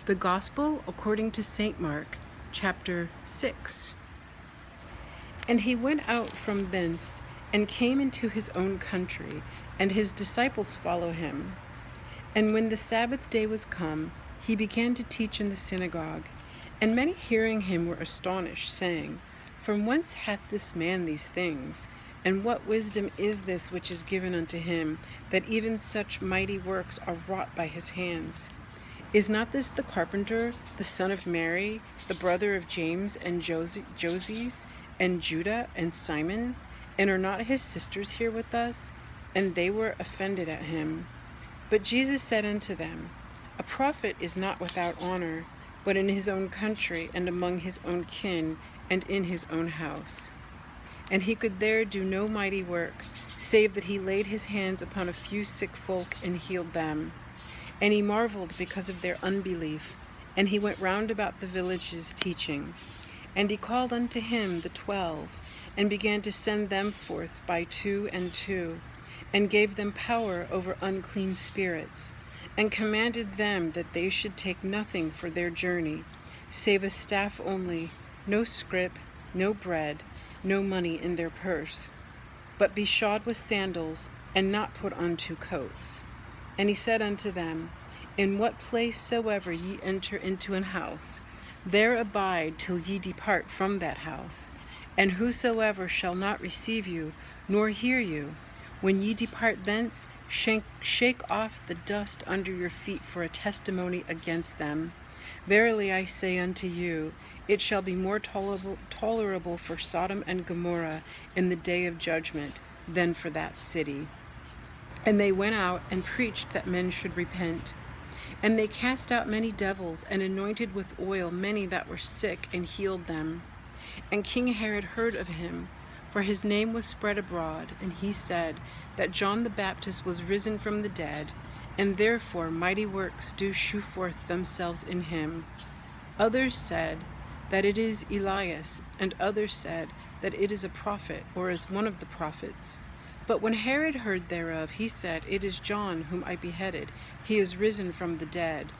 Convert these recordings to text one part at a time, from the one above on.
The Gospel according to St. Mark, chapter 6. And he went out from thence, and came into his own country, and his disciples follow him. And when the Sabbath day was come, he began to teach in the synagogue. And many hearing him were astonished, saying, From whence hath this man these things? And what wisdom is this which is given unto him, that even such mighty works are wrought by his hands? Is not this the carpenter, the son of Mary, the brother of James and Joses, and Judah and Simon? And are not his sisters here with us? And they were offended at him. But Jesus said unto them, A prophet is not without honor, but in his own country, and among his own kin, and in his own house. And he could there do no mighty work, save that he laid his hands upon a few sick folk and healed them. And he marveled because of their unbelief. And he went round about the villages teaching. And he called unto him the 12, and began to send them forth by 2 and 2, and gave them power over unclean spirits, and commanded them that they should take nothing for their journey, save a staff only, no scrip, no bread, no money in their purse, but be shod with sandals, and not put on 2 coats. And he said unto them, In what place soever ye enter into an house, there abide till ye depart from that house. And whosoever shall not receive you, nor hear you, when ye depart thence, shake off the dust under your feet for a testimony against them. Verily I say unto you, it shall be more tolerable for Sodom and Gomorrah in the day of judgment than for that city. And they went out and preached that men should repent. And they cast out many devils, and anointed with oil many that were sick, and healed them. And King Herod heard of him, for his name was spread abroad, and he said that John the Baptist was risen from the dead, and therefore mighty works do shew forth themselves in him. Others said that it is Elias, and others said that it is a prophet, or is one of the prophets. But when Herod heard thereof, he said, It is John whom I beheaded. He is risen from the dead.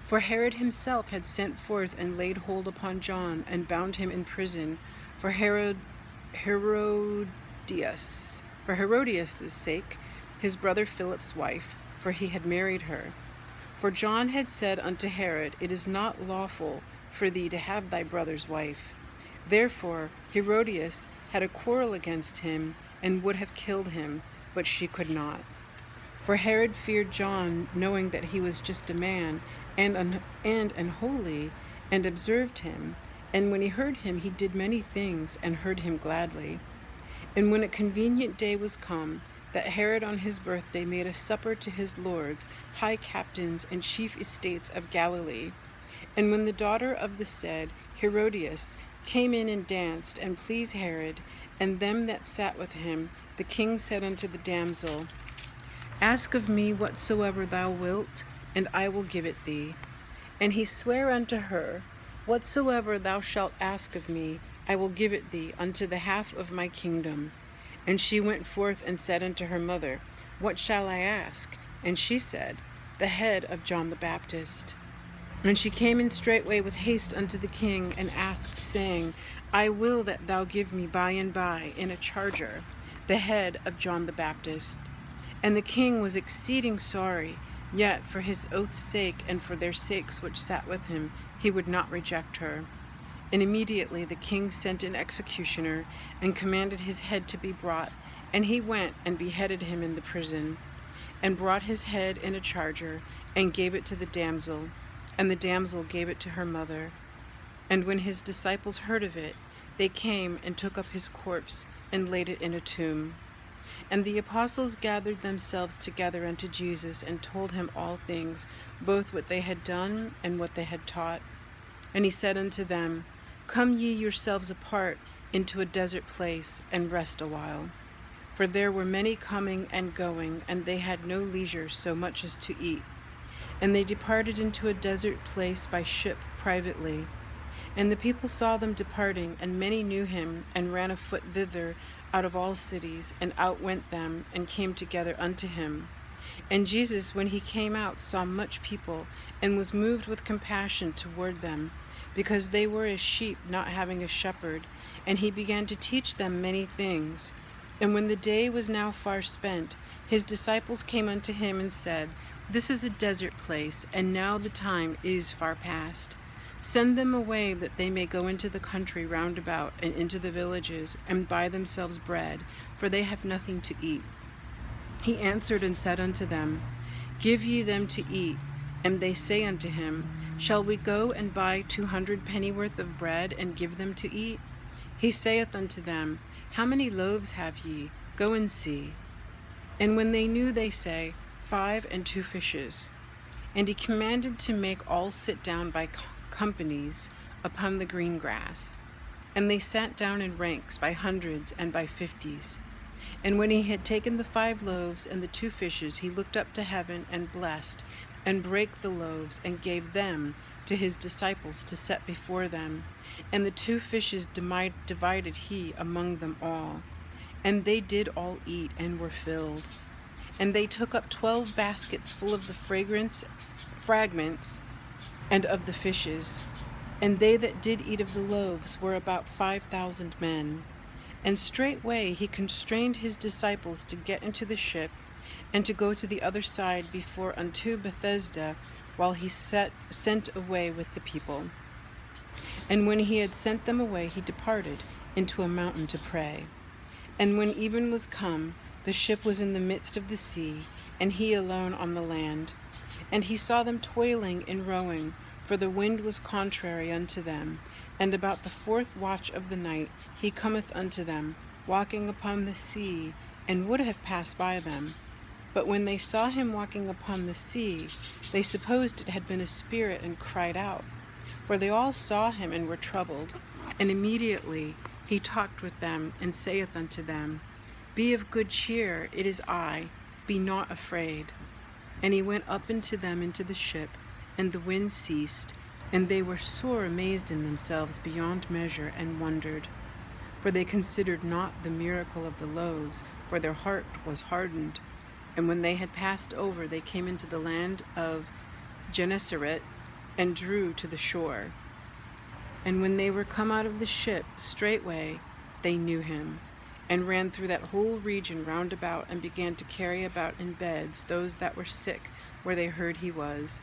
For Herod himself had sent forth and laid hold upon John, and bound him in prison for Herodias' sake, his brother Philip's wife, for he had married her. For John had said unto Herod, It is not lawful for thee to have thy brother's wife. Therefore Herodias had a quarrel against him, and would have killed him, but she could not. For Herod feared John, knowing that he was just a man, and holy, and observed him. And when he heard him, he did many things, and heard him gladly. And when a convenient day was come, that Herod on his birthday made a supper to his lords, high captains, and chief estates of Galilee. And when the daughter of the said Herodias came in and danced, and pleased Herod, and them that sat with him, the king said unto the damsel, Ask of me whatsoever thou wilt, and I will give it thee. And he sware unto her, Whatsoever thou shalt ask of me, I will give it thee unto the half of my kingdom. And she went forth and said unto her mother, What shall I ask? And she said, The head of John the Baptist. And she came in straightway with haste unto the king, and asked, saying, I will that thou give me by and by in a charger the head of John the Baptist. And the king was exceeding sorry, yet for his oath's sake, and for their sakes which sat with him, he would not reject her. And immediately the king sent an executioner, and commanded his head to be brought. And he went and beheaded him in the prison, and brought his head in a charger, and gave it to the damsel. And the damsel gave it to her mother. And when his disciples heard of it, they came and took up his corpse, and laid it in a tomb. And the apostles gathered themselves together unto Jesus, and told him all things, both what they had done, and what they had taught. And he said unto them, Come ye yourselves apart into a desert place, and rest a while. For there were many coming and going, and they had no leisure so much as to eat. And they departed into a desert place by ship privately. And the people saw them departing, and many knew him, and ran afoot thither out of all cities, and outwent them, and came together unto him. And Jesus, when he came out, saw much people, and was moved with compassion toward them, because they were as sheep not having a shepherd. And he began to teach them many things. And when the day was now far spent, his disciples came unto him and said, This is a desert place, and now the time is far past. Send them away, that they may go into the country round about, and into the villages, and buy themselves bread, for they have nothing to eat. He answered and said unto them, Give ye them to eat. And they say unto him, Shall we go and buy 200 pennyworth of bread, and give them to eat? He saith unto them, How many loaves have ye? Go and see. And when they knew, they say, 5 and 2 fishes. And he commanded to make all sit down by companies upon the green grass. And they sat down in ranks by hundreds and by 50s. And when he had taken the 5 loaves and the 2 fishes, he looked up to heaven and blessed, and brake the loaves, and gave them to his disciples to set before them. And the 2 fishes divided he among them all. And they did all eat, and were filled. And they took up 12 baskets full of the fragments and of the fishes. And they that did eat of the loaves were about 5,000 men. And straightway he constrained his disciples to get into the ship, and to go to the other side before unto Bethesda, while he sent away with the people. And when he had sent them away, he departed into a mountain to pray. And when even was come, the ship was in the midst of the sea, and he alone on the land. And he saw them toiling in rowing, for the wind was contrary unto them. And about the 4th watch of the night he cometh unto them, walking upon the sea, and would have passed by them. But when they saw him walking upon the sea, they supposed it had been a spirit, and cried out. For they all saw him, and were troubled. And immediately he talked with them, and saith unto them, Be of good cheer, it is I, be not afraid. And he went up into them into the ship, and the wind ceased, and they were sore amazed in themselves beyond measure, and wondered. For they considered not the miracle of the loaves, for their heart was hardened. And when they had passed over, they came into the land of Gennesaret, and drew to the shore. And when they were come out of the ship, straightway they knew him, and ran through that whole region round about, and began to carry about in beds those that were sick, where they heard he was.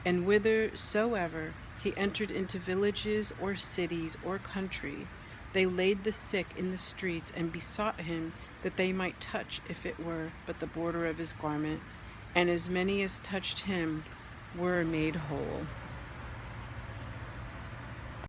And whithersoever he entered into villages or cities or country, they laid the sick in the streets, and besought him that they might touch, if it were but the border of his garment. And as many as touched him were made whole.